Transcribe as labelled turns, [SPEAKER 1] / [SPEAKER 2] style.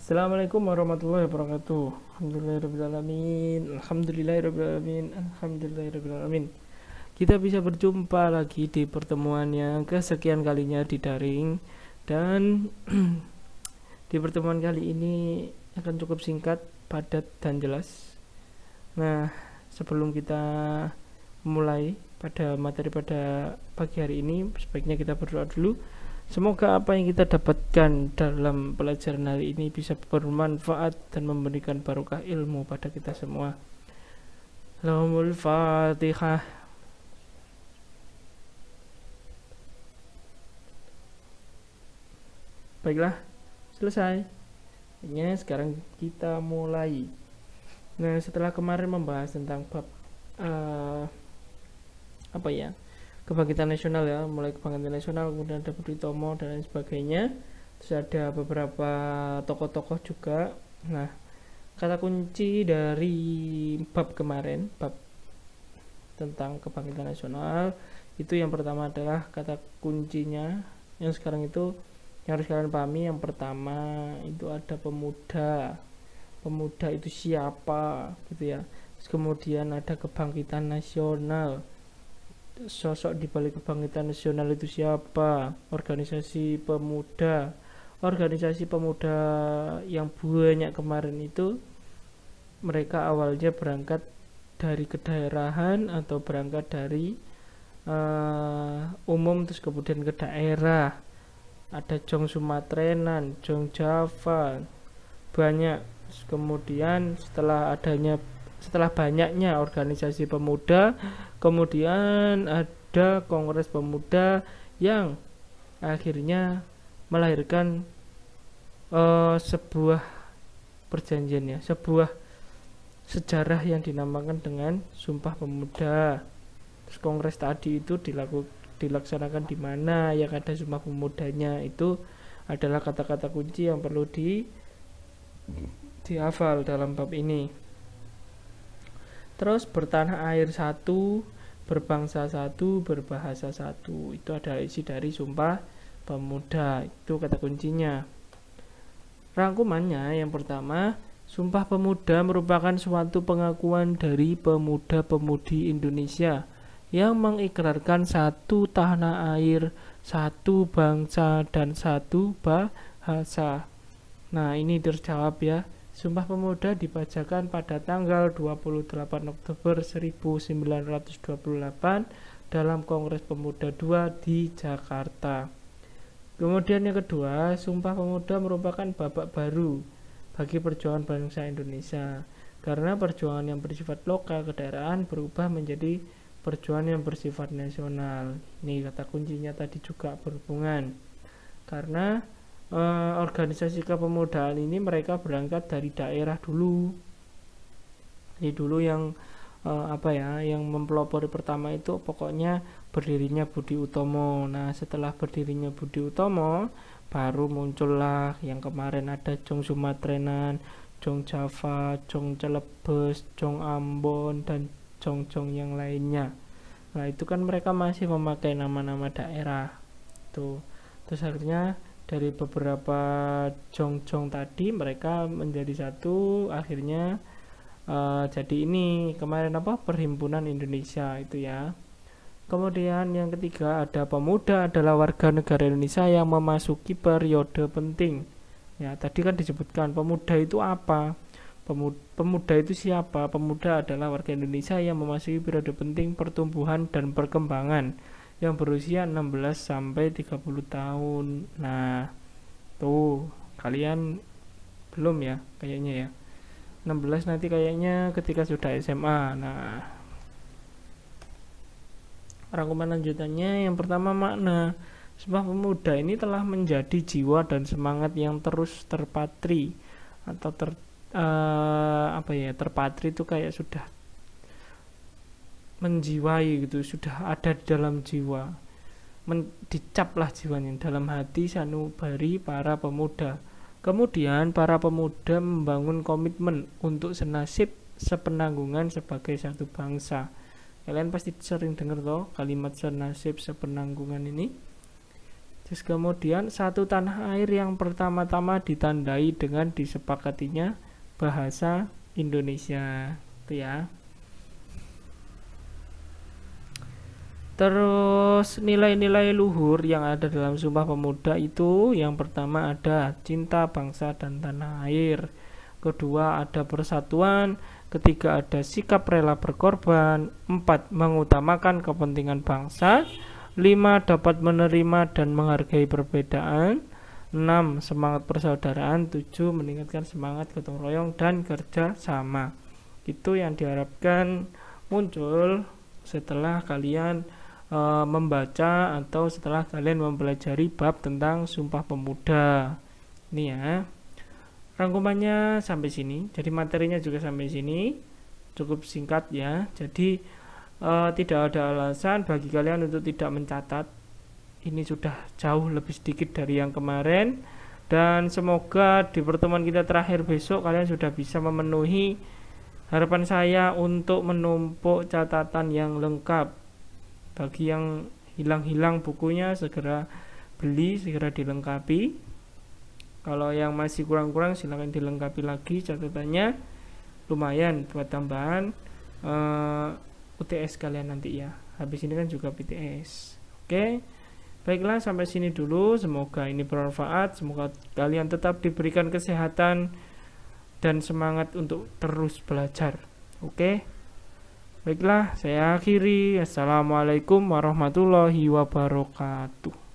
[SPEAKER 1] Assalamualaikum warahmatullahi wabarakatuh. Alhamdulillahirrahmanirrahim. Alhamdulillahirrahmanirrahim. Alhamdulillahirrahmanirrahim. Kita bisa berjumpa lagi di pertemuan yang kesekian kalinya di daring. Dan di pertemuan kali ini akan cukup singkat, padat, dan jelas. Nah, sebelum kita mulai pada materi pada pagi hari ini, sebaiknya kita berdoa dulu. Semoga apa yang kita dapatkan dalam pelajaran hari ini bisa bermanfaat dan memberikan barokah ilmu pada kita semua. Lahumul Fatihah. Baiklah, selesai. Ini sekarang kita mulai. Nah, setelah kemarin membahas tentang bab kebangkitan nasional ya, mulai kebangkitan nasional, kemudian ada Budi Utomo dan lain sebagainya. Terus ada beberapa tokoh-tokoh juga. Nah, kata kunci dari bab kemarin, bab tentang kebangkitan nasional, itu yang pertama adalah kata kuncinya. Yang sekarang itu yang harus kalian pahami, yang pertama itu ada pemuda. Pemuda itu siapa gitu ya. Terus kemudian ada kebangkitan nasional. Sosok di balik kebangkitan nasional itu siapa? Organisasi pemuda yang banyak kemarin itu, mereka awalnya berangkat dari kedaerahan atau berangkat dari umum terus kemudian ke daerah. Ada Jong Sumatrenan, Jong Java, banyak. Terus kemudian setelah banyaknya organisasi pemuda, kemudian ada Kongres Pemuda yang akhirnya melahirkan sebuah perjanjian ya, sebuah sejarah yang dinamakan dengan Sumpah Pemuda. Terus kongres tadi itu dilaksanakan di mana, yang ada Sumpah Pemudanya, itu adalah kata-kata kunci yang perlu dihafal dalam bab ini. Terus bertanah air satu, berbangsa satu, berbahasa satu, itu adalah isi dari Sumpah Pemuda. Itu kata kuncinya. Rangkumannya yang pertama, Sumpah Pemuda merupakan suatu pengakuan dari pemuda-pemudi Indonesia yang mengikrarkan satu tanah air, satu bangsa, dan satu bahasa. Nah, ini terjawab ya. Sumpah Pemuda dibacakan pada tanggal 28 Oktober 1928 dalam Kongres Pemuda II di Jakarta. Kemudian yang kedua, Sumpah Pemuda merupakan babak baru bagi perjuangan bangsa Indonesia, karena perjuangan yang bersifat lokal kedaerahan berubah menjadi perjuangan yang bersifat nasional. Ini kata kuncinya tadi juga berhubungan, karena organisasi kepemudaan ini mereka berangkat dari daerah dulu. Jadi dulu yang yang mempelopori pertama itu pokoknya berdirinya Budi Utomo. Nah, setelah berdirinya Budi Utomo, baru muncullah yang kemarin ada Jong Sumatrenan, Jong Java, Jong Celebes, Jong Ambon, dan Jong-Jong yang lainnya. Nah, itu kan mereka masih memakai nama-nama daerah tuh. Terus akhirnya dari beberapa Jong-Jong tadi mereka menjadi satu, akhirnya jadi ini kemarin Perhimpunan Indonesia itu ya. Kemudian yang ketiga ada pemuda adalah warga negara Indonesia yang memasuki periode penting. Ya, tadi kan disebutkan pemuda itu apa? Pemuda itu siapa? Pemuda adalah warga Indonesia yang memasuki periode penting pertumbuhan dan perkembangan yang berusia 16 sampai 30 tahun. Nah, tuh kalian belum ya kayaknya ya. 16 nanti kayaknya ketika sudah SMA. Nah, rangkuman lanjutannya yang pertama, makna Sumpah Pemuda ini telah menjadi jiwa dan semangat yang terus terpatri atau terpatri itu kayak sudah menjiwai gitu, sudah ada di dalam jiwa, dicaplah jiwanya dalam hati sanubari para pemuda. Kemudian para pemuda membangun komitmen untuk senasib sepenanggungan sebagai satu bangsa. Kalian pasti sering dengar toh kalimat senasib sepenanggungan ini. Terus kemudian satu tanah air yang pertama-tama ditandai dengan disepakatinya bahasa Indonesia. Itu ya. Terus nilai-nilai luhur yang ada dalam Sumpah Pemuda itu, yang pertama ada cinta bangsa dan tanah air, kedua ada persatuan, ketiga ada sikap rela berkorban, 4 mengutamakan kepentingan bangsa, 5 dapat menerima dan menghargai perbedaan, 6 semangat persaudaraan, 7 meningkatkan semangat gotong royong dan kerja sama. Itu yang diharapkan muncul setelah kalian membaca atau setelah kalian mempelajari bab tentang Sumpah Pemuda. Ini ya. Rangkumannya sampai sini. Jadi materinya juga sampai sini. Cukup singkat ya. Jadi tidak ada alasan bagi kalian untuk tidak mencatat. Ini sudah jauh lebih sedikit dari yang kemarin. Dan semoga di pertemuan kita terakhir besok kalian sudah bisa memenuhi harapan saya untuk menumpuk catatan yang lengkap. Bagi yang hilang-hilang bukunya, segera beli, segera dilengkapi. Kalau yang masih kurang-kurang silahkan dilengkapi lagi catatannya. Lumayan buat tambahan UTS kalian nanti ya. Habis ini kan juga PTS. Oke. Baiklah, sampai sini dulu. Semoga ini bermanfaat. Semoga kalian tetap diberikan kesehatan dan semangat untuk terus belajar. Oke. Baiklah, saya akhiri. Assalamualaikum warahmatullahi wabarakatuh.